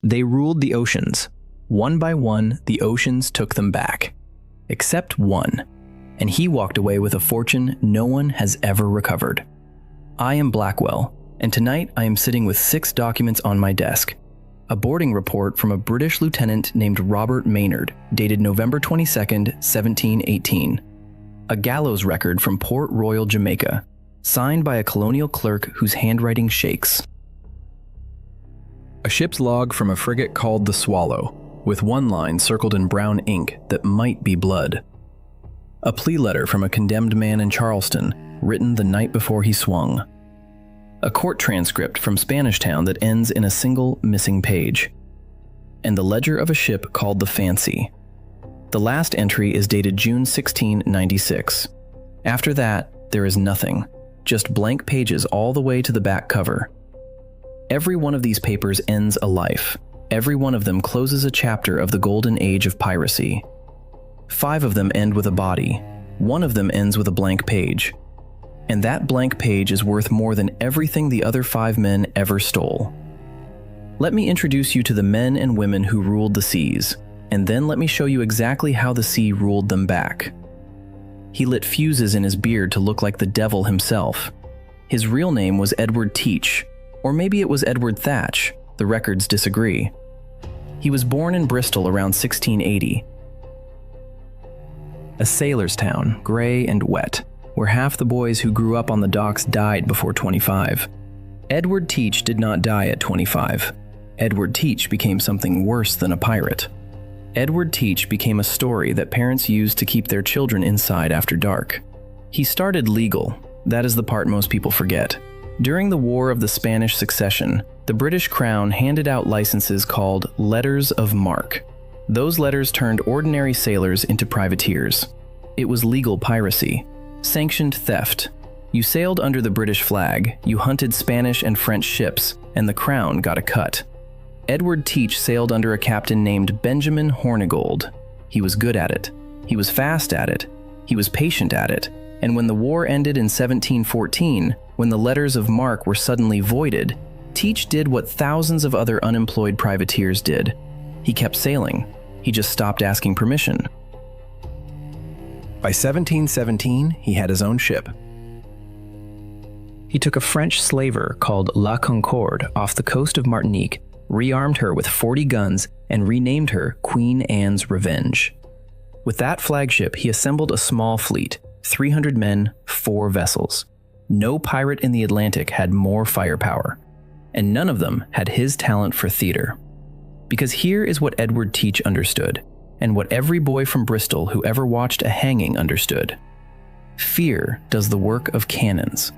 They ruled the oceans. One by one, the oceans took them back. Except one, and he walked away with a fortune no one has ever recovered. I am Blackwell, and tonight I am sitting with 6 documents on my desk. A boarding report from a British lieutenant named Robert Maynard, dated November 22nd, 1718. A gallows record from Port Royal, Jamaica, signed by a colonial clerk whose handwriting shakes. A ship's log from a frigate called the Swallow, with one line circled in brown ink that might be blood. A plea letter from a condemned man in Charleston, written the night before he swung. A court transcript from Spanish Town that ends in a single missing page. And the ledger of a ship called the Fancy. The last entry is dated June 1696. After that, there is nothing, just blank pages all the way to the back cover. Every one of these papers ends a life. Every one of them closes a chapter of the golden age of piracy. 5 of them end with a body. 1 of them ends with a blank page. And that blank page is worth more than everything the other 5 men ever stole. Let me introduce you to the men and women who ruled the seas, and then let me show you exactly how the sea ruled them back. He lit fuses in his beard to look like the devil himself. His real name was Edward Teach, or maybe it was Edward Thatch, the records disagree. He was born in Bristol around 1680. A sailor's town, gray and wet, where half the boys who grew up on the docks died before 25. Edward Teach did not die at 25. Edward Teach became something worse than a pirate. Edward Teach became a story that parents used to keep their children inside after dark. He started legal. That is the part most people forget. During the War of the Spanish Succession, the British Crown handed out licenses called letters of marque. Those letters turned ordinary sailors into privateers. It was legal piracy. Sanctioned theft. You sailed under the British flag, you hunted Spanish and French ships, and the crown got a cut. Edward Teach sailed under a captain named Benjamin Hornigold. He was good at it. He was fast at it. He was patient at it. And when the war ended in 1714, when the letters of marque were suddenly voided, Teach did what thousands of other unemployed privateers did. He kept sailing. He just stopped asking permission. By 1717, he had his own ship. He took a French slaver called La Concorde off the coast of Martinique, rearmed her with 40 guns, and renamed her Queen Anne's Revenge. With that flagship, he assembled a small fleet, 300 men, 4 vessels. No pirate in the Atlantic had more firepower, and none of them had his talent for theater. Because here is what Edward Teach understood, and what every boy from Bristol who ever watched a hanging understood. Fear does the work of cannons.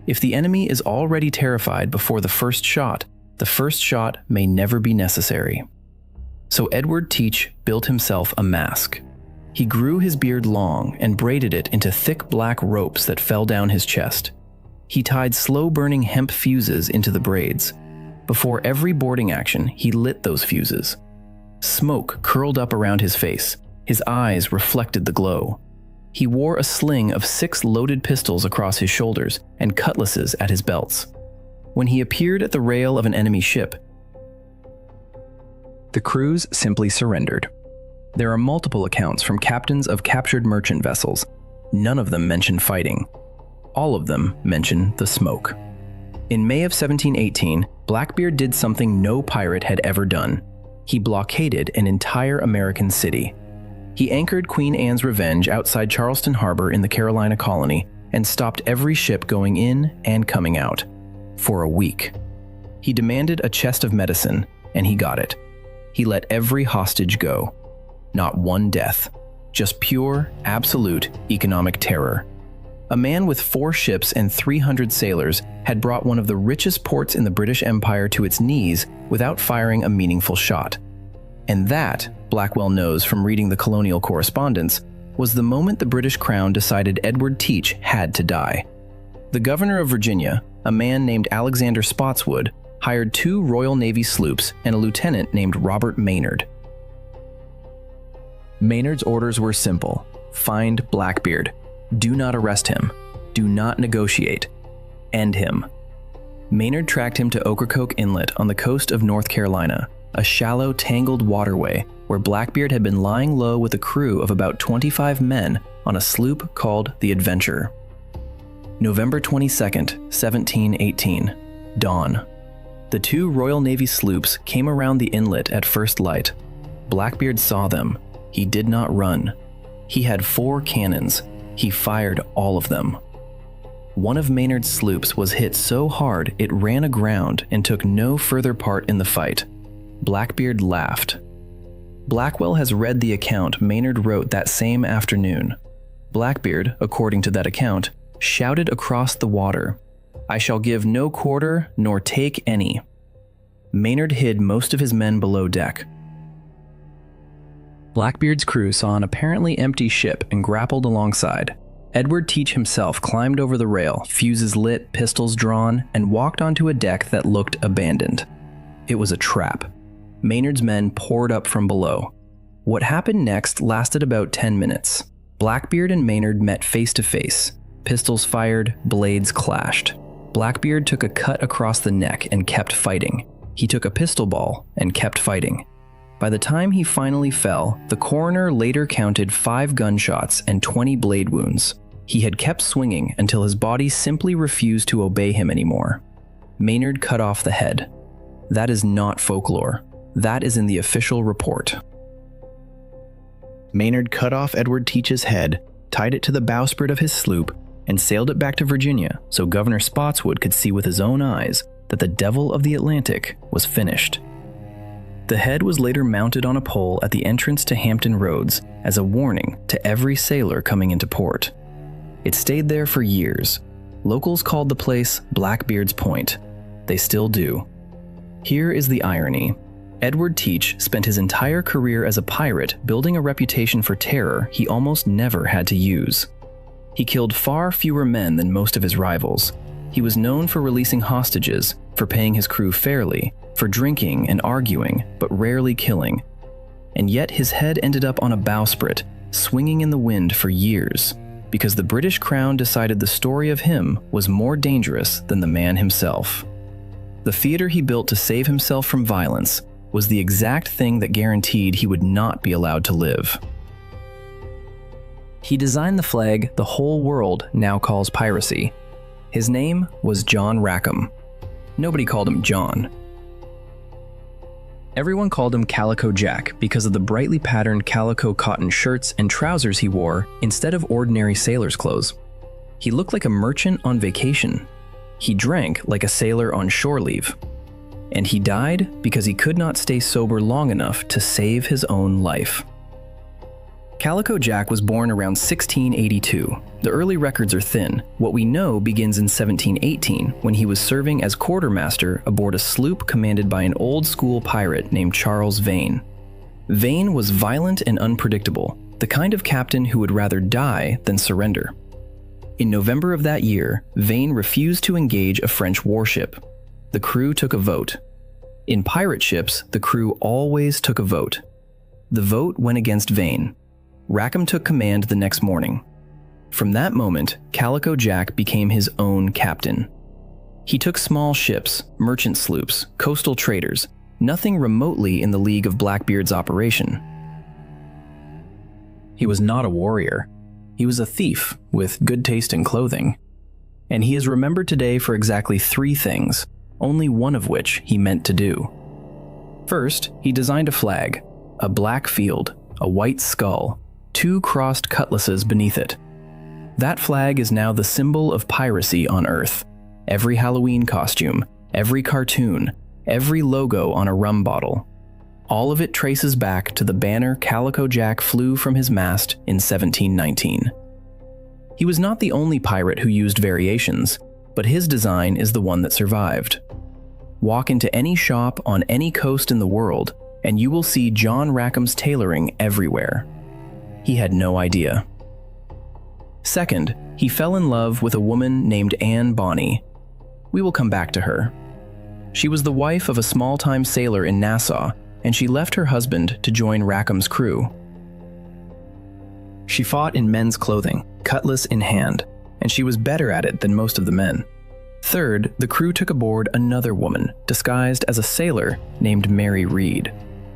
If the enemy is already terrified before the first shot may never be necessary. So Edward Teach built himself a mask. He grew his beard long and braided it into thick black ropes that fell down his chest. He tied slow-burning hemp fuses into the braids. Before every boarding action, he lit those fuses. Smoke curled up around his face. His eyes reflected the glow. He wore a sling of 6 loaded pistols across his shoulders and cutlasses at his belts. When he appeared at the rail of an enemy ship, the crews simply surrendered. There are multiple accounts from captains of captured merchant vessels. None of them mention fighting. All of them mention the smoke. In May of 1718, Blackbeard did something no pirate had ever done. He blockaded an entire American city. He anchored Queen Anne's Revenge outside Charleston Harbor in the Carolina colony and stopped every ship going in and coming out. For a week. He demanded a chest of medicine, and he got it. He let every hostage go. Not one death. Just pure, absolute economic terror. A man with 4 ships and 300 sailors had brought one of the richest ports in the British Empire to its knees without firing a meaningful shot. And that, Blackwell knows from reading the colonial correspondence, was the moment the British Crown decided Edward Teach had to die. The governor of Virginia, a man named Alexander Spotswood, hired 2 Royal Navy sloops and a lieutenant named Robert Maynard. Maynard's orders were simple. Find Blackbeard. Do not arrest him. Do not negotiate. End him. Maynard tracked him to Ocracoke Inlet on the coast of North Carolina. a shallow, tangled waterway where Blackbeard had been lying low with a crew of about 25 men on a sloop called the Adventure. November 22nd, 1718, dawn. The two Royal Navy sloops came around the inlet at first light. Blackbeard saw them. He did not run. He had 4 cannons. He fired all of them. One of Maynard's sloops was hit so hard it ran aground and took no further part in the fight. Blackbeard laughed. Blackwell has read the account Maynard wrote that same afternoon. Blackbeard, according to that account, shouted across the water, "I shall give no quarter nor take any." Maynard hid most of his men below deck. Blackbeard's crew saw an apparently empty ship and grappled alongside. Edward Teach himself climbed over the rail, fuses lit, pistols drawn, and walked onto a deck that looked abandoned. It was a trap. Maynard's men poured up from below. What happened next lasted about 10 minutes. Blackbeard and Maynard met face to face. Pistols fired, blades clashed. Blackbeard took a cut across the neck and kept fighting. He took a pistol ball and kept fighting. By the time he finally fell, the coroner later counted 5 gunshots and 20 blade wounds. He had kept swinging until his body simply refused to obey him anymore. Maynard cut off the head. That is not folklore. That is in the official report. Maynard cut off Edward Teach's head, tied it to the bowsprit of his sloop, and sailed it back to Virginia so Governor Spotswood could see with his own eyes that the Devil of the Atlantic was finished. The head was later mounted on a pole at the entrance to Hampton Roads as a warning to every sailor coming into port. It stayed there for years. Locals called the place Blackbeard's Point. They still do. Here is the irony. Edward Teach spent his entire career as a pirate building a reputation for terror he almost never had to use. He killed far fewer men than most of his rivals. He was known for releasing hostages, for paying his crew fairly, for drinking and arguing, but rarely killing. And yet his head ended up on a bowsprit, swinging in the wind for years, because the British Crown decided the story of him was more dangerous than the man himself. The theater he built to save himself from violence was the exact thing that guaranteed he would not be allowed to live. He designed the flag the whole world now calls piracy. His name was John Rackham. Nobody called him John. Everyone called him Calico Jack because of the brightly patterned calico cotton shirts and trousers he wore instead of ordinary sailor's clothes. He looked like a merchant on vacation. He drank like a sailor on shore leave. And he died because he could not stay sober long enough to save his own life. Calico Jack was born around 1682. The early records are thin. What we know begins in 1718 when he was serving as quartermaster aboard a sloop commanded by an old-school pirate named Charles Vane. Vane was violent and unpredictable, the kind of captain who would rather die than surrender. In November of that year, Vane refused to engage a French warship. The crew took a vote. In pirate ships, the crew always took a vote. The vote went against Vane. Rackham took command the next morning. From that moment, Calico Jack became his own captain. He took small ships, merchant sloops, coastal traders, nothing remotely in the league of Blackbeard's operation. He was not a warrior. He was a thief with good taste in clothing. And he is remembered today for exactly 3 things, only one of which he meant to do. First, he designed a flag, a black field, a white skull, 2 crossed cutlasses beneath it. That flag is now the symbol of piracy on Earth. Every Halloween costume, every cartoon, every logo on a rum bottle. All of it traces back to the banner Calico Jack flew from his mast in 1719. He was not the only pirate who used variations, but his design is the one that survived. Walk into any shop on any coast in the world, and you will see John Rackham's tailoring everywhere. He had no idea. Second, he fell in love with a woman named Anne Bonny. We will come back to her. She was the wife of a small-time sailor in Nassau, and she left her husband to join Rackham's crew. She fought in men's clothing, cutlass in hand, and she was better at it than most of the men. Third, the crew took aboard another woman, disguised as a sailor named Mary Reed.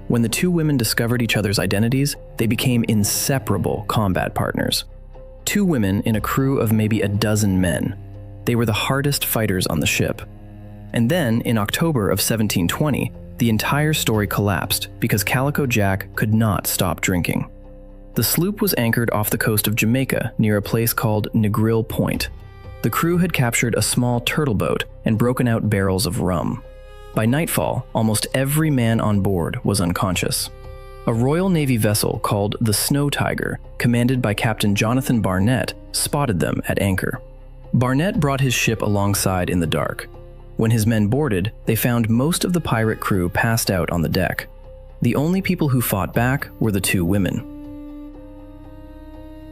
When the two women discovered each other's identities, they became inseparable combat partners. Two women in a crew of maybe a dozen men. They were the hardest fighters on the ship. And then, in October of 1720, the entire story collapsed because Calico Jack could not stop drinking. The sloop was anchored off the coast of Jamaica near a place called Negril Point. The crew had captured a small turtle boat and broken out barrels of rum. By nightfall, almost every man on board was unconscious. A Royal Navy vessel called the Snow Tiger, commanded by Captain Jonathan Barnett, spotted them at anchor. Barnett brought his ship alongside in the dark. When his men boarded, they found most of the pirate crew passed out on the deck. The only people who fought back were the two women.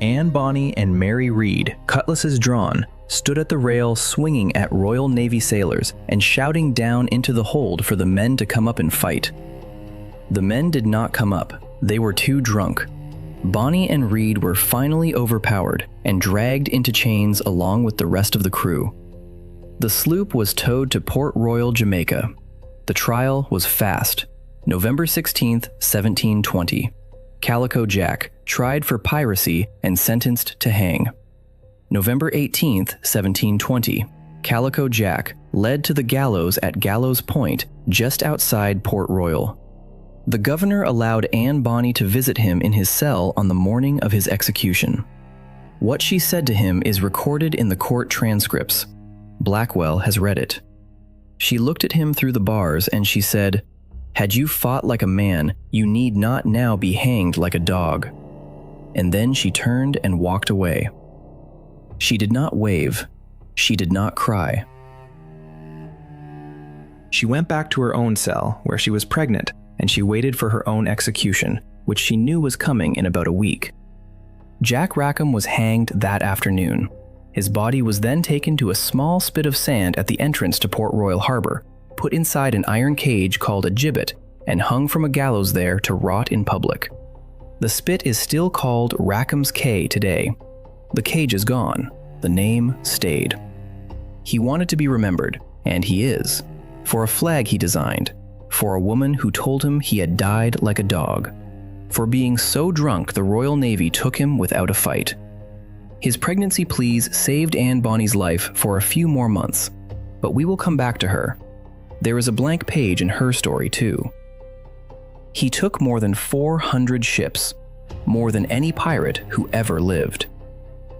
Anne Bonny and Mary Reed, cutlasses drawn, stood at the rail swinging at Royal Navy sailors and shouting down into the hold for the men to come up and fight. The men did not come up. They were too drunk. Bonny and Reed were finally overpowered and dragged into chains along with the rest of the crew. The sloop was towed to Port Royal, Jamaica. The trial was fast. November 16, 1720. Calico Jack, tried for piracy and sentenced to hang. November 18, 1720. Calico Jack, led to the gallows at Gallows Point, just outside Port Royal. The governor allowed Anne Bonny to visit him in his cell on the morning of his execution. What she said to him is recorded in the court transcripts. Blackwell has read it. She looked at him through the bars and she said, "Had you fought like a man, you need not now be hanged like a dog." And then she turned and walked away. She did not wave. She did not cry. She went back to her own cell, where she was pregnant, and she waited for her own execution, which she knew was coming in about a week. Jack Rackham was hanged that afternoon. His body was then taken to a small spit of sand at the entrance to Port Royal Harbor, put inside an iron cage called a gibbet, and hung from a gallows there to rot in public. The spit is still called Rackham's Cay today. The cage is gone. The name stayed. He wanted to be remembered, and he is, for a flag he designed, for a woman who told him he had died like a dog, for being so drunk the Royal Navy took him without a fight. His pregnancy pleas saved Anne Bonny's life for a few more months, but we will come back to her. There is a blank page in her story too. He took more than 400 ships, more than any pirate who ever lived.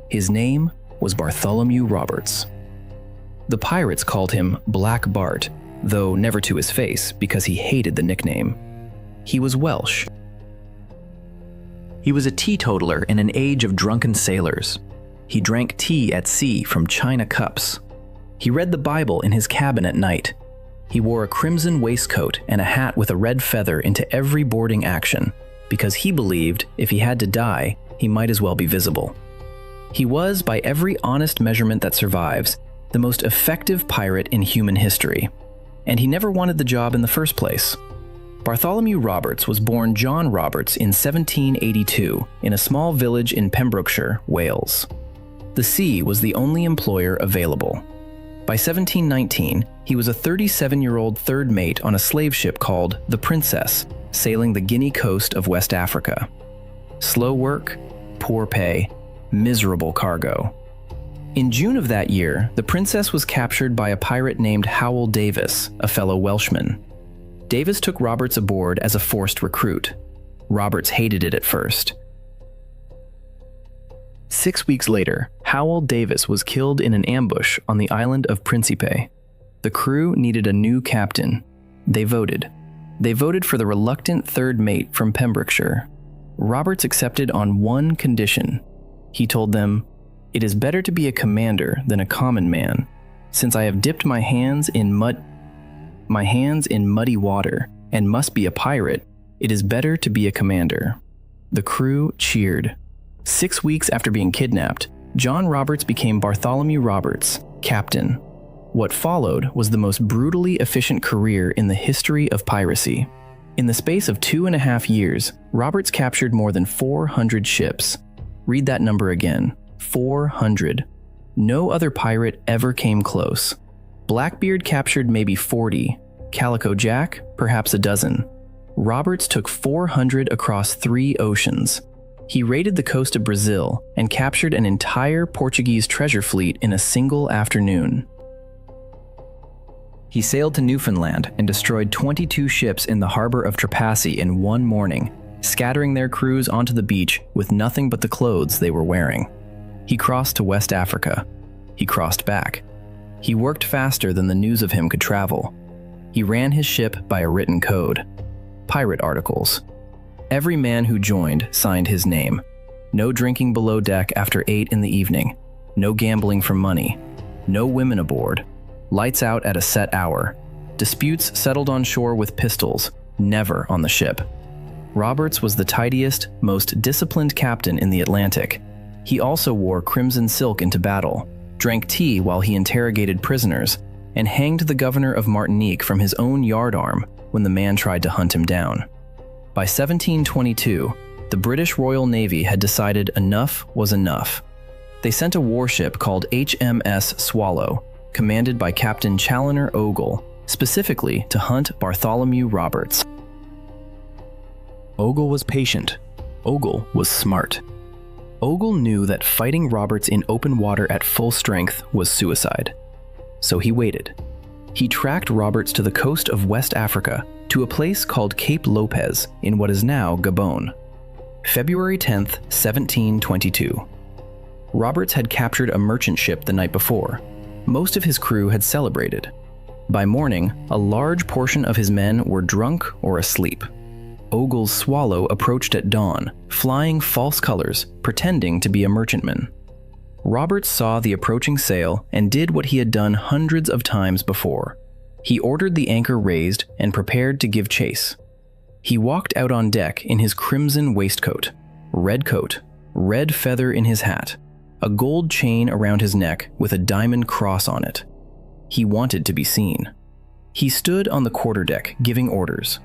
His name was Bartholomew Roberts. The pirates called him Black Bart, though never to his face because he hated the nickname. He was Welsh. He was a teetotaler in an age of drunken sailors. He drank tea at sea from china cups. He read the Bible in his cabin at night. He wore a crimson waistcoat and a hat with a red feather into every boarding action, because he believed if he had to die, he might as well be visible. He was, by every honest measurement that survives, the most effective pirate in human history. And he never wanted the job in the first place. Bartholomew Roberts was born John Roberts in 1782 in a small village in Pembrokeshire, Wales. The sea was the only employer available. By 1719, he was a 37-year-old third mate on a slave ship called the Princess, sailing the Guinea coast of West Africa. Slow work, poor pay, miserable cargo. In June of that year, the Princess was captured by a pirate named Howell Davis, a fellow Welshman. Davis took Roberts aboard as a forced recruit. Roberts hated it at first. 6 weeks later, Howell Davis was killed in an ambush on the island of Principe. The crew needed a new captain. They voted. They voted for the reluctant third mate from Pembrokeshire. Roberts accepted on one condition. He told them, "It is better to be a commander than a common man. Since I have dipped my hands in muddy water and must be a pirate, it is better to be a commander." The crew cheered. 6 weeks after being kidnapped, John Roberts became Bartholomew Roberts, captain. What followed was the most brutally efficient career in the history of piracy. In the space of 2.5 years, Roberts captured more than 400 ships. Read that number again, 400. No other pirate ever came close. Blackbeard captured maybe 40, Calico Jack perhaps a dozen. Roberts took 400 across 3 oceans. He raided the coast of Brazil and captured an entire Portuguese treasure fleet in a single afternoon. He sailed to Newfoundland and destroyed 22 ships in the harbor of Trepassey in one morning, scattering their crews onto the beach with nothing but the clothes they were wearing. He crossed to West Africa. He crossed back. He worked faster than the news of him could travel. He ran his ship by a written code. Pirate articles. Every man who joined signed his name. No drinking below deck after 8 in the evening. No gambling for money. No women aboard. Lights out at a set hour. Disputes settled on shore with pistols, never on the ship. Roberts was the tidiest, most disciplined captain in the Atlantic. He also wore crimson silk into battle, drank tea while he interrogated prisoners, and hanged the governor of Martinique from his own yardarm when the man tried to hunt him down. By 1722, the British Royal Navy had decided enough was enough. They sent a warship called HMS Swallow, commanded by Captain Challoner Ogle, specifically to hunt Bartholomew Roberts. Ogle was patient. Ogle was smart. Ogle knew that fighting Roberts in open water at full strength was suicide. So he waited. He tracked Roberts to the coast of West Africa, to a place called Cape Lopez in what is now Gabon. February 10th, 1722. Roberts had captured a merchant ship the night before. Most of his crew had celebrated. By morning, a large portion of his men were drunk or asleep. Ogle's Swallow approached at dawn, flying false colors, pretending to be a merchantman. Roberts saw the approaching sail and did what he had done hundreds of times before. He ordered the anchor raised and prepared to give chase. He walked out on deck in his crimson waistcoat, red coat, red feather in his hat, a gold chain around his neck with a diamond cross on it. He wanted to be seen. He stood on the quarterdeck giving orders.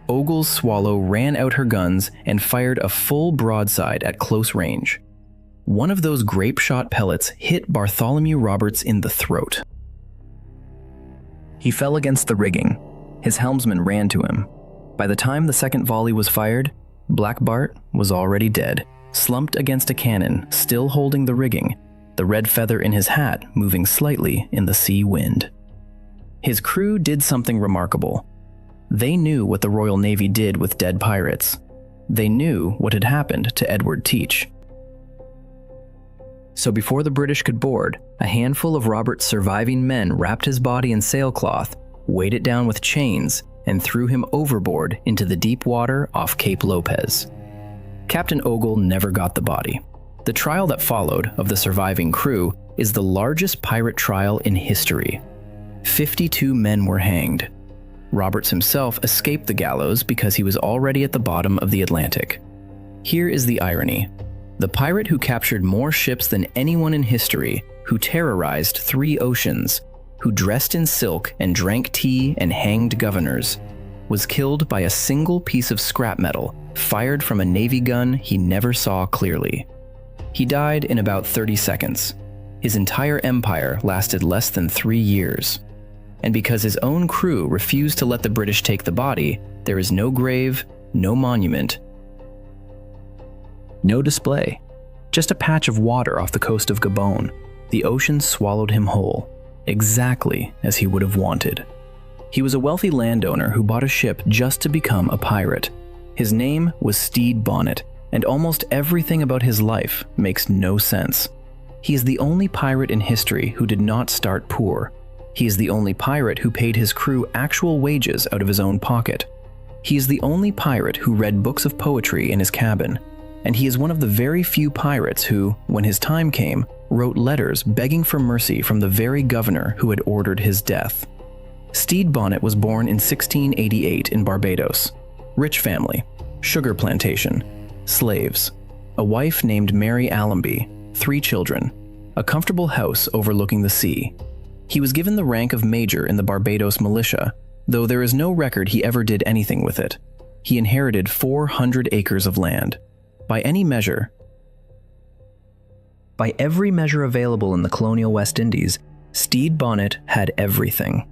Ogle's Swallow ran out her guns and fired a full broadside at close range. One of those grape-shot pellets hit Bartholomew Roberts in the throat. He fell against the rigging. His helmsman ran to him. By the time the second volley was fired, Black Bart was already dead, slumped against a cannon, still holding the rigging, the red feather in his hat moving slightly in the sea wind. His crew did something remarkable. They knew what the Royal Navy did with dead pirates. They knew what had happened to Edward Teach. So before the British could board, a handful of Robert's surviving men wrapped his body in sailcloth, weighed it down with chains, and threw him overboard into the deep water off Cape Lopez. Captain Ogle never got the body. The trial that followed of the surviving crew is the largest pirate trial in history. 52 men were hanged. Roberts himself escaped the gallows because he was already at the bottom of the Atlantic. Here is the irony. The pirate who captured more ships than anyone in history, who terrorized 3 oceans, who dressed in silk and drank tea and hanged governors, was killed by a single piece of scrap metal fired from a Navy gun he never saw clearly. He died in about 30 seconds. His entire empire lasted less than 3 years. And because his own crew refused to let the British take the body, there is no grave, no monument, no display. Just a patch of water off the coast of Gabon. The ocean swallowed him whole, exactly as he would have wanted. He was a wealthy landowner who bought a ship just to become a pirate. His name was Stede Bonnet, and almost everything about his life makes no sense. He is the only pirate in history who did not start poor. He is the only pirate who paid his crew actual wages out of his own pocket. He is the only pirate who read books of poetry in his cabin. And he is one of the very few pirates who, when his time came, wrote letters begging for mercy from the very governor who had ordered his death. Stede Bonnet was born in 1688 in Barbados. Rich family, sugar plantation, slaves, a wife named Mary Allenby, 3 children, a comfortable house overlooking the sea. He was given the rank of major in the Barbados militia, though there is no record he ever did anything with it. He inherited 400 acres of land. By every measure available in the colonial West Indies, Stede Bonnet had everything.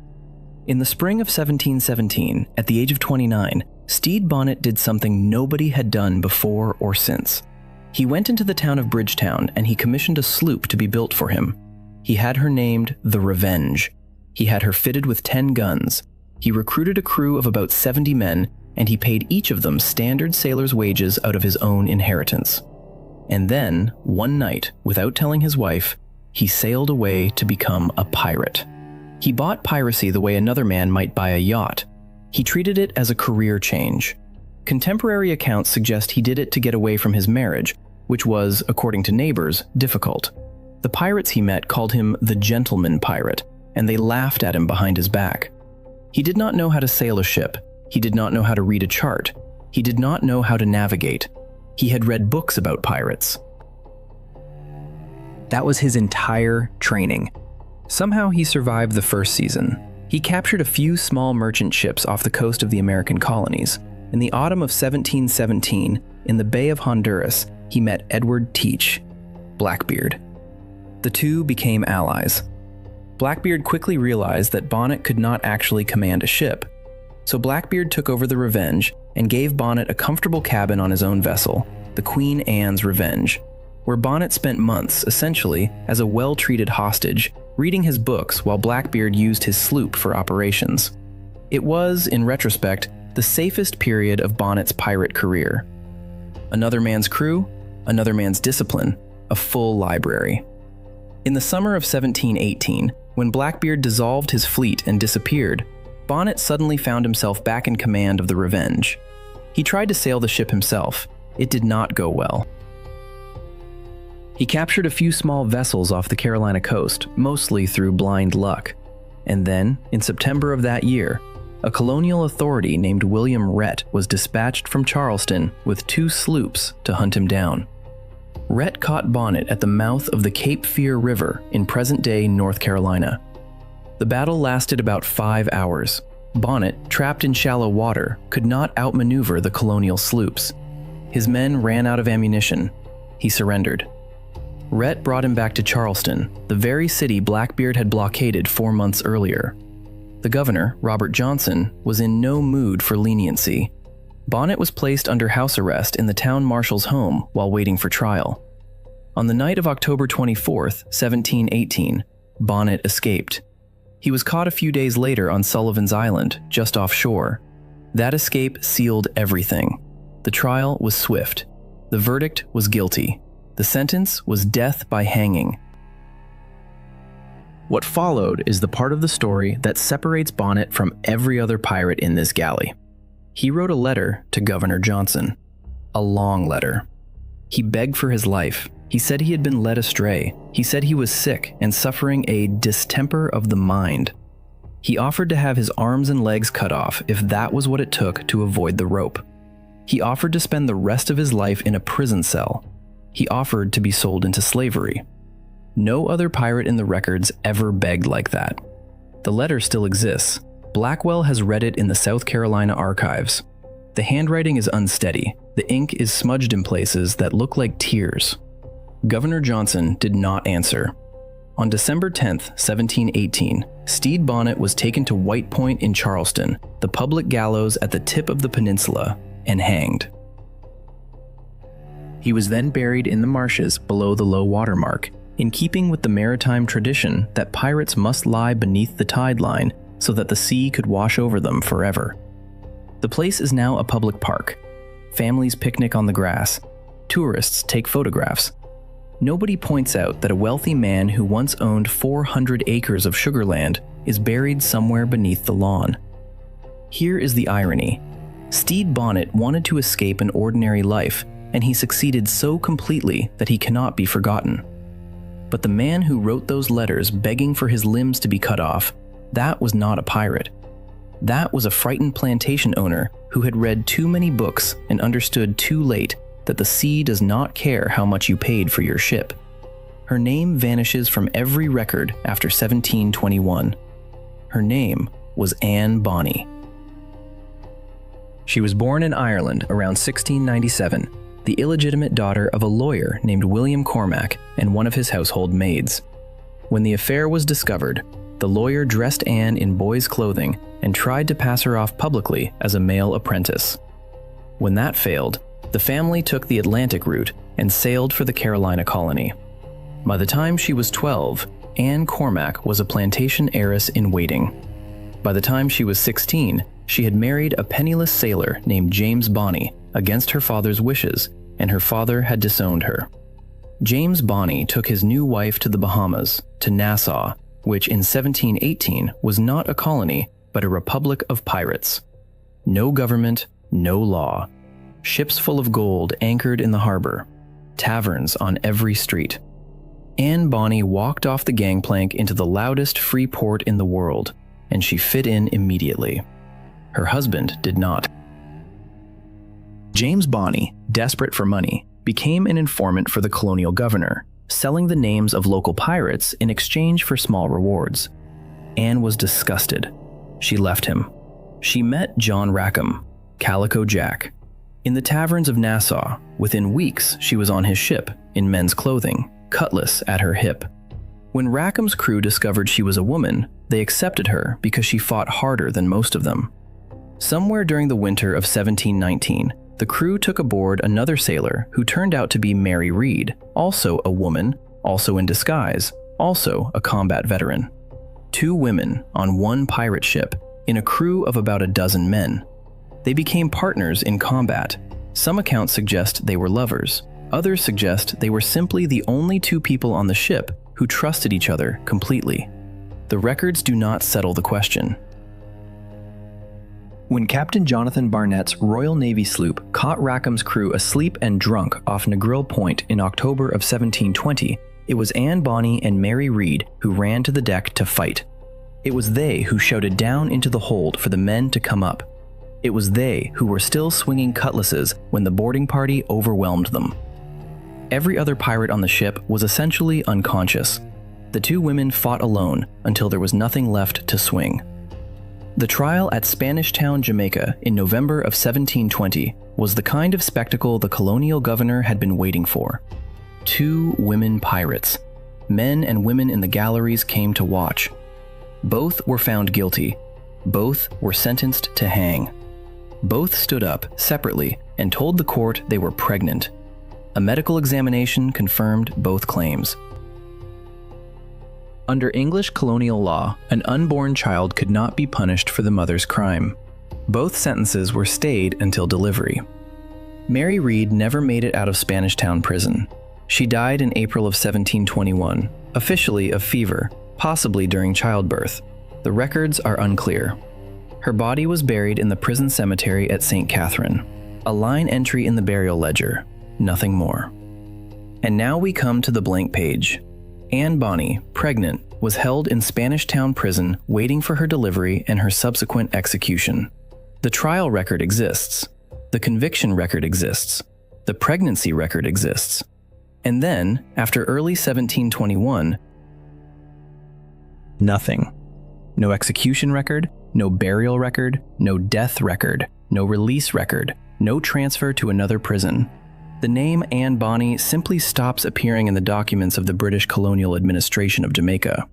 In the spring of 1717, at the age of 29, Stede Bonnet did something nobody had done before or since. He went into the town of Bridgetown and he commissioned a sloop to be built for him. He had her named the Revenge. He had her fitted with 10 guns. He recruited a crew of about 70 men, and he paid each of them standard sailor's wages out of his own inheritance. And then, one night, without telling his wife, he sailed away to become a pirate. He bought piracy the way another man might buy a yacht. He treated it as a career change. Contemporary accounts suggest he did it to get away from his marriage, which was, according to neighbors, difficult. The pirates he met called him the gentleman pirate, and they laughed at him behind his back. He did not know how to sail a ship. He did not know how to read a chart. He did not know how to navigate. He had read books about pirates. That was his entire training. Somehow he survived the first season. He captured a few small merchant ships off the coast of the American colonies. In the autumn of 1717, in the Bay of Honduras, he met Edward Teach, Blackbeard. The two became allies. Blackbeard quickly realized that Bonnet could not actually command a ship, so Blackbeard took over the Revenge and gave Bonnet a comfortable cabin on his own vessel, the Queen Anne's Revenge, where Bonnet spent months, essentially, as a well-treated hostage, reading his books while Blackbeard used his sloop for operations. It was, in retrospect, the safest period of Bonnet's pirate career. Another man's crew, another man's discipline, a full library. In the summer of 1718, when Blackbeard dissolved his fleet and disappeared, Bonnet suddenly found himself back in command of the Revenge. He tried to sail the ship himself. It did not go well. He captured a few small vessels off the Carolina coast, mostly through blind luck. And then, in September of that year, a colonial authority named William Rhett was dispatched from Charleston with 2 sloops to hunt him down. Rhett caught Bonnet at the mouth of the Cape Fear River in present-day North Carolina. The battle lasted about 5 hours. Bonnet, trapped in shallow water, could not outmaneuver the colonial sloops. His men ran out of ammunition. He surrendered. Rhett brought him back to Charleston, the very city Blackbeard had blockaded 4 months earlier. The governor, Robert Johnson, was in no mood for leniency. Bonnet was placed under house arrest in the town marshal's home while waiting for trial. On the night of October 24th, 1718, Bonnet escaped. He was caught a few days later on Sullivan's Island, just offshore. That escape sealed everything. The trial was swift. The verdict was guilty. The sentence was death by hanging. What followed is the part of the story that separates Bonnet from every other pirate in this galley. He wrote a letter to Governor Johnson. A long letter. He begged for his life. He said he had been led astray. He said he was sick and suffering a distemper of the mind. He offered to have his arms and legs cut off if that was what it took to avoid the rope. He offered to spend the rest of his life in a prison cell. He offered to be sold into slavery. No other pirate in the records ever begged like that. The letter still exists. Blackwell has read it in the South Carolina archives. The handwriting is unsteady. The ink is smudged in places that look like tears. Governor Johnson did not answer. On December 10th, 1718, Stede Bonnet was taken to White Point in Charleston, the public gallows at the tip of the peninsula, and hanged. He was then buried in the marshes below the low water mark, in keeping with the maritime tradition that pirates must lie beneath the tide line so that the sea could wash over them forever. The place is now a public park. Families picnic on the grass. Tourists take photographs. Nobody points out that a wealthy man who once owned 400 acres of sugar land is buried somewhere beneath the lawn. Here is the irony. Stede Bonnet wanted to escape an ordinary life, and he succeeded so completely that he cannot be forgotten. But the man who wrote those letters begging for his limbs to be cut off, that was not a pirate. That was a frightened plantation owner who had read too many books and understood too late that the sea does not care how much you paid for your ship. Her name vanishes from every record after 1721. Her name was Anne Bonny. She was born in Ireland around 1697, the illegitimate daughter of a lawyer named William Cormac and one of his household maids. When the affair was discovered, the lawyer dressed Anne in boy's clothing and tried to pass her off publicly as a male apprentice. When that failed, the family took the Atlantic route and sailed for the Carolina colony. By the time she was 12, Anne Cormack was a plantation heiress in waiting. By the time she was 16, she had married a penniless sailor named James Bonny against her father's wishes, and her father had disowned her. James Bonny took his new wife to the Bahamas, to Nassau, which in 1718 was not a colony, but a republic of pirates. No government, no law. Ships full of gold anchored in the harbor. Taverns on every street. Anne Bonny walked off the gangplank into the loudest free port in the world, and she fit in immediately. Her husband did not. James Bonny, desperate for money, became an informant for the colonial governor, selling the names of local pirates in exchange for small rewards. Anne was disgusted. She left him. She met John Rackham, Calico Jack. In the taverns of Nassau, within weeks she was on his ship, in men's clothing, cutlass at her hip. When Rackham's crew discovered she was a woman, they accepted her because she fought harder than most of them. Somewhere during the winter of 1719, the crew took aboard another sailor who turned out to be Mary Read, also a woman, also in disguise, also a combat veteran. 2 women on one pirate ship, in a crew of about a dozen men. They became partners in combat. Some accounts suggest they were lovers. Others suggest they were simply the only 2 people on the ship who trusted each other completely. The records do not settle the question. When Captain Jonathan Barnett's Royal Navy sloop caught Rackham's crew asleep and drunk off Negril Point in October of 1720, it was Anne Bonny and Mary Read who ran to the deck to fight. It was they who shouted down into the hold for the men to come up. It was they who were still swinging cutlasses when the boarding party overwhelmed them. Every other pirate on the ship was essentially unconscious. The 2 women fought alone until there was nothing left to swing. The trial at Spanish Town, Jamaica in November of 1720 was the kind of spectacle the colonial governor had been waiting for. 2 women pirates. Men and women in the galleries came to watch. Both were found guilty. Both were sentenced to hang. Both stood up separately and told the court they were pregnant. A medical examination confirmed both claims. Under English colonial law, an unborn child could not be punished for the mother's crime. Both sentences were stayed until delivery. Mary Read never made it out of Spanish Town prison. She died in April of 1721, officially of fever, possibly during childbirth. The records are unclear. Her body was buried in the prison cemetery at St. Catherine. A line entry in the burial ledger, nothing more. And now we come to the blank page. Anne Bonny, pregnant, was held in Spanish Town prison waiting for her delivery and her subsequent execution. The trial record exists. The conviction record exists. The pregnancy record exists. And then, after early 1721, nothing. No execution record, no burial record, no death record, no release record, no transfer to another prison. The name Anne Bonny simply stops appearing in the documents of the British colonial administration of Jamaica.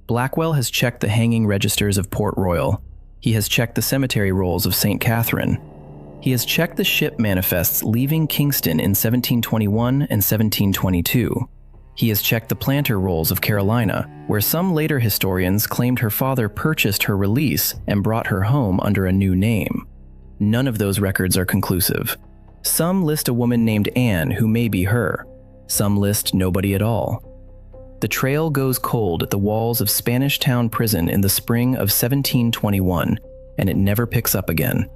Blackwell has checked the hanging registers of Port Royal. He has checked the cemetery rolls of St. Catherine. He has checked the ship manifests leaving Kingston in 1721 and 1722. He has checked the planter rolls of Carolina, where some later historians claimed her father purchased her release and brought her home under a new name. None of those records are conclusive. Some list a woman named Anne who may be her. Some list nobody at all. The trail goes cold at the walls of Spanish Town prison in the spring of 1721, and it never picks up again.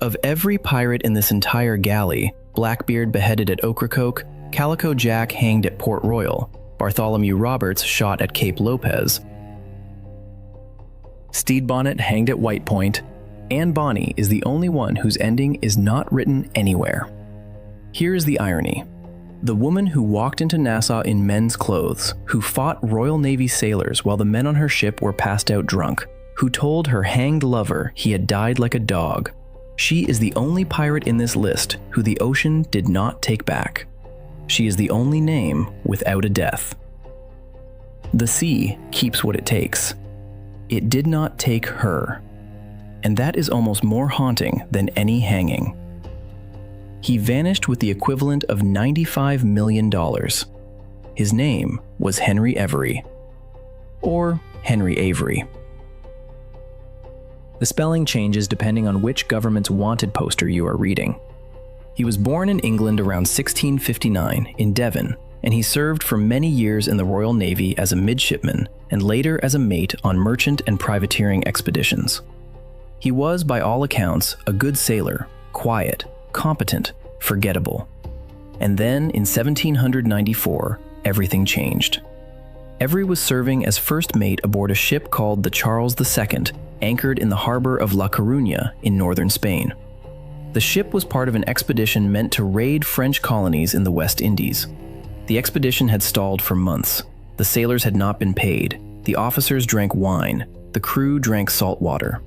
Of every pirate in this entire galley, Blackbeard beheaded at Ocracoke, Calico Jack hanged at Port Royal, Bartholomew Roberts shot at Cape Lopez, Stede Bonnet hanged at White Point, Anne Bonny is the only one whose ending is not written anywhere. Here's the irony. The woman who walked into Nassau in men's clothes, who fought Royal Navy sailors while the men on her ship were passed out drunk, who told her hanged lover he had died like a dog, she is the only pirate in this list who the ocean did not take back. She is the only name without a death. The sea keeps what it takes. It did not take her. And that is almost more haunting than any hanging. He vanished with the equivalent of $95 million. His name was Henry Every, or Henry Avery. The spelling changes depending on which government's wanted poster you are reading. He was born in England around 1659 in Devon, and he served for many years in the Royal Navy as a midshipman and later as a mate on merchant and privateering expeditions. He was, by all accounts, a good sailor, quiet, competent, forgettable. And then, in 1794, everything changed. Every was serving as first mate aboard a ship called the Charles II, anchored in the harbor of La Coruña in northern Spain. The ship was part of an expedition meant to raid French colonies in the West Indies. The expedition had stalled for months. The sailors had not been paid. The officers drank wine. The crew drank salt water.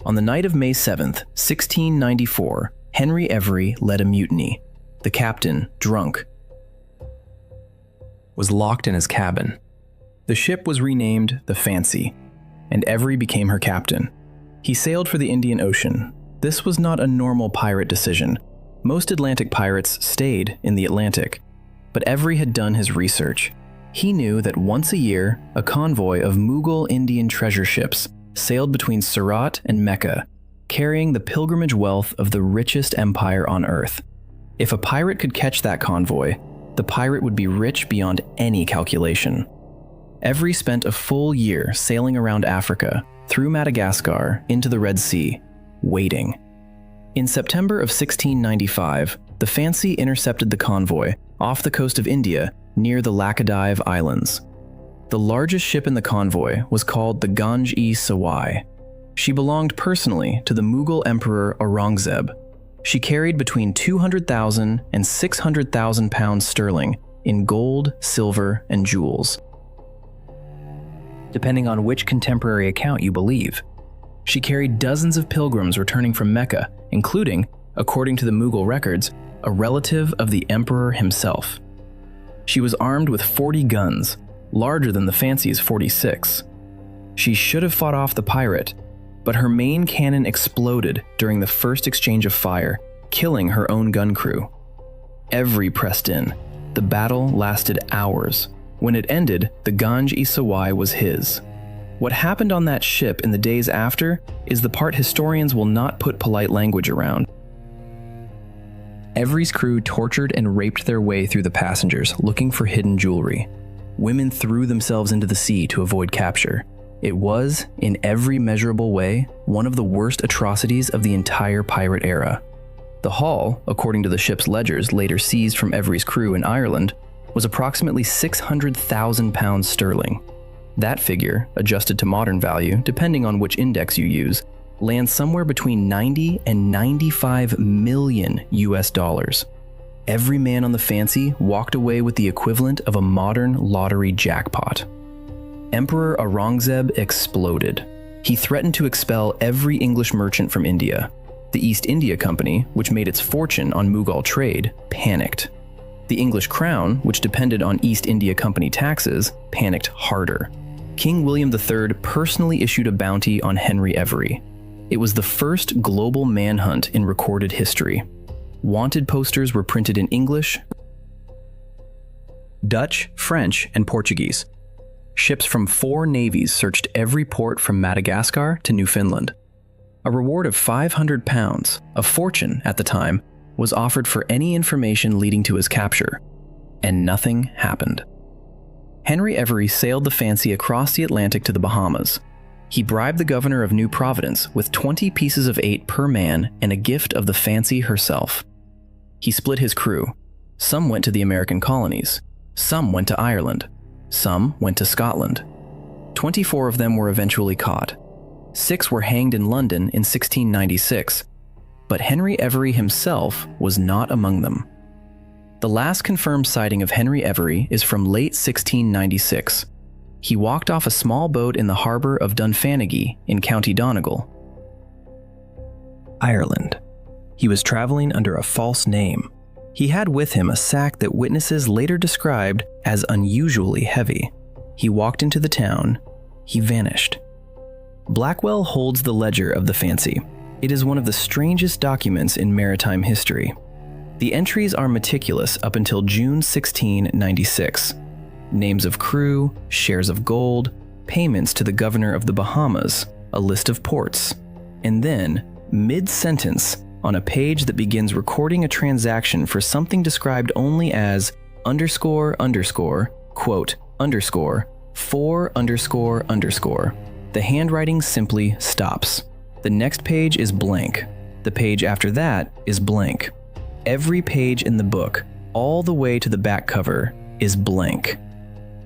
On the night of May 7th, 1694, Henry Every led a mutiny. The captain, drunk, was locked in his cabin. The ship was renamed the Fancy, and Every became her captain. He sailed for the Indian Ocean. This was not a normal pirate decision. Most Atlantic pirates stayed in the Atlantic, but Every had done his research. He knew that once a year, a convoy of Mughal Indian treasure ships sailed between Surat and Mecca, carrying the pilgrimage wealth of the richest empire on earth. If a pirate could catch that convoy, the pirate would be rich beyond any calculation. Every spent a full year sailing around Africa, through Madagascar, into the Red Sea, waiting. In September of 1695, the Fancy intercepted the convoy off the coast of India near the Laccadive Islands. The largest ship in the convoy was called the Ganj-e-Sawai. She belonged personally to the Mughal Emperor Aurangzeb. She carried between 200,000 and 600,000 pounds sterling in gold, silver, and jewels, depending on which contemporary account you believe. She carried dozens of pilgrims returning from Mecca, including, according to the Mughal records, a relative of the emperor himself. She was armed with 40 guns, larger than the Fancy's 46. She should have fought off the pirate, but her main cannon exploded during the first exchange of fire, killing her own gun crew. Every pressed in. The battle lasted hours. When it ended, the Ganj-e-Sawai was his. What happened on that ship in the days after is the part historians will not put polite language around. Every's crew tortured and raped their way through the passengers looking for hidden jewelry. Women threw themselves into the sea to avoid capture. It was, in every measurable way, one of the worst atrocities of the entire pirate era. The haul, according to the ship's ledgers later seized from Every's crew in Ireland, was approximately 600,000 pounds sterling. That figure, adjusted to modern value, depending on which index you use, lands somewhere between 90 and 95 million US dollars. Every man on the Fancy walked away with the equivalent of a modern lottery jackpot. Emperor Aurangzeb exploded. He threatened to expel every English merchant from India. The East India Company, which made its fortune on Mughal trade, panicked. The English crown, which depended on East India Company taxes, panicked harder. King William III personally issued a bounty on Henry Every. It was the first global manhunt in recorded history. Wanted posters were printed in English, Dutch, French, and Portuguese. Ships from 4 navies searched every port from Madagascar to Newfoundland. A reward of £500, a fortune at the time, was offered for any information leading to his capture, and nothing happened. Henry Every sailed the Fancy across the Atlantic to the Bahamas. He bribed the governor of New Providence with 20 pieces of 8 per man and a gift of the Fancy herself. He split his crew. Some went to the American colonies. Some went to Ireland. Some went to Scotland. 24 of them were eventually caught. 6 were hanged in London in 1696, but Henry Every himself was not among them. The last confirmed sighting of Henry Every is from late 1696. He walked off a small boat in the harbor of Dunfanaghy in County Donegal, Ireland. He was traveling under a false name. He had with him a sack that witnesses later described as unusually heavy. He walked into the town. He vanished. Blackwell holds the ledger of the Fancy. It is one of the strangest documents in maritime history. The entries are meticulous up until June 1696. Names of crew, shares of gold, payments to the governor of the Bahamas, a list of ports, and then, mid-sentence, on a page that begins recording a transaction for something described only as __, quote, _for__. The handwriting simply stops. The next page is blank. The page after that is blank. Every page in the book, all the way to the back cover, is blank.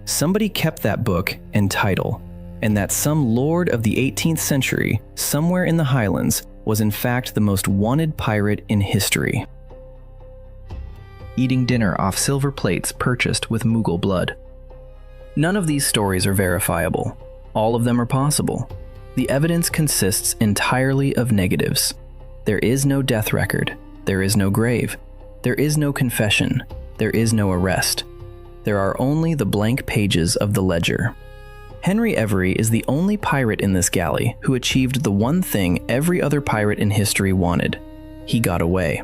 Somebody kept that book and title, and that some lord of the 18th century, somewhere in the Highlands, was in fact the most wanted pirate in history. Eating dinner off silver plates purchased with Mughal blood. None of these stories are verifiable. All of them are possible. The evidence consists entirely of negatives. There is no death record. There is no grave. There is no confession. There is no arrest. There are only the blank pages of the ledger. Henry Every is the only pirate in this galley who achieved the one thing every other pirate in history wanted. He got away.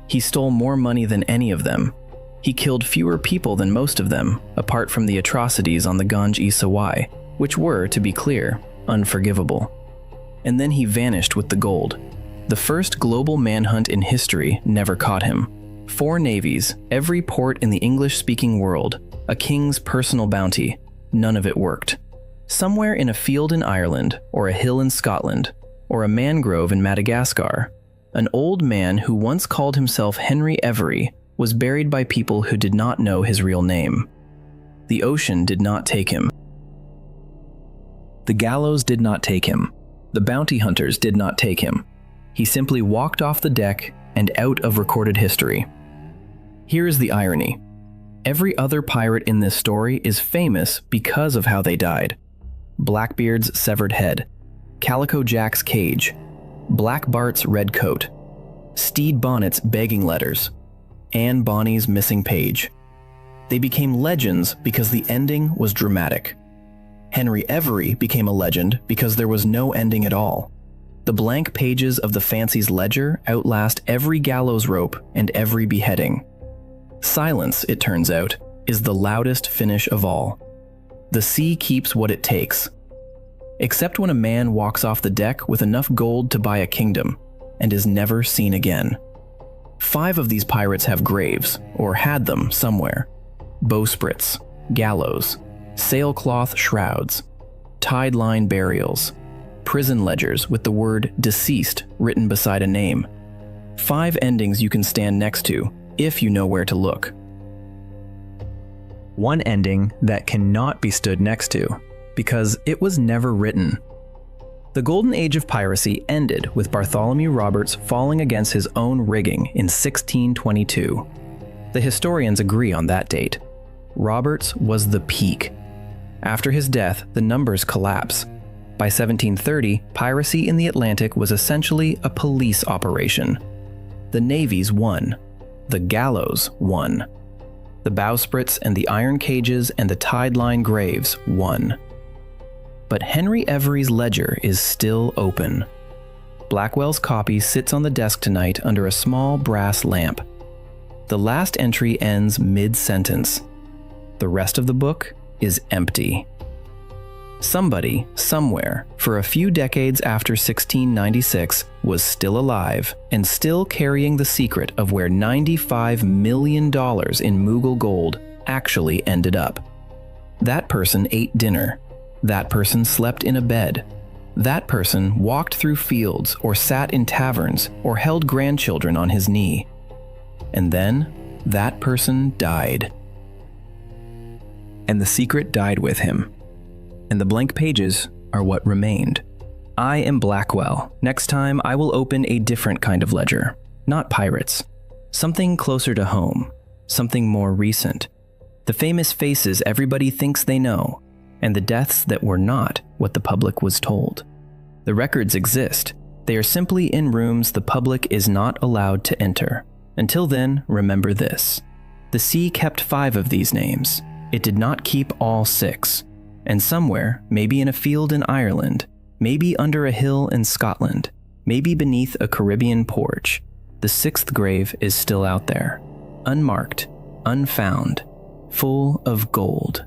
He stole more money than any of them. He killed fewer people than most of them, apart from the atrocities on the Ganj-e-Sawai, which were, to be clear, unforgivable. And then he vanished with the gold. The first global manhunt in history never caught him. 4 navies, every port in the English-speaking world, a king's personal bounty, none of it worked. Somewhere in a field in Ireland, or a hill in Scotland, or a mangrove in Madagascar, an old man who once called himself Henry Every was buried by people who did not know his real name. The ocean did not take him. The gallows did not take him. The bounty hunters did not take him. He simply walked off the deck and out of recorded history. Here is the irony. Every other pirate in this story is famous because of how they died. Blackbeard's severed head, Calico Jack's cage, Black Bart's red coat, Stede Bonnet's begging letters, Anne Bonny's missing page. They became legends because the ending was dramatic. Henry Every became a legend because there was no ending at all. The blank pages of the Fancy's ledger outlast every gallows rope and every beheading. Silence, it turns out, is the loudest finish of all. The sea keeps what it takes. Except when a man walks off the deck with enough gold to buy a kingdom and is never seen again. 5 of these pirates have graves, or had them somewhere. Bowsprits, gallows, sailcloth shrouds, tide line burials, prison ledgers with the word deceased written beside a name. 5 endings you can stand next to, if you know where to look. One ending that cannot be stood next to, because it was never written. The golden age of piracy ended with Bartholomew Roberts falling against his own rigging in 1622. The historians agree on that date. Roberts was the peak. After his death, the numbers collapse. By 1730, piracy in the Atlantic was essentially a police operation. The navies won. The gallows won. The bowsprits and the iron cages and the tide line graves won. But Henry Every's ledger is still open. Blackwell's copy sits on the desk tonight under a small brass lamp. The last entry ends mid-sentence. The rest of the book is empty. Somebody, somewhere, for a few decades after 1696, was still alive and still carrying the secret of where $95 million in Mughal gold actually ended up. That person ate dinner. That person slept in a bed. That person walked through fields or sat in taverns or held grandchildren on his knee. And then, that person died. And the secret died with him. And the blank pages are what remained. I am Blackwell. Next time, I will open a different kind of ledger. Not pirates. Something closer to home. Something more recent. The famous faces everybody thinks they know, and the deaths that were not what the public was told. The records exist. They are simply in rooms the public is not allowed to enter. Until then, remember this. The sea kept 5 of these names. It did not keep all 6. And somewhere, maybe in a field in Ireland, maybe under a hill in Scotland, maybe beneath a Caribbean porch, the sixth grave is still out there, unmarked, unfound, full of gold.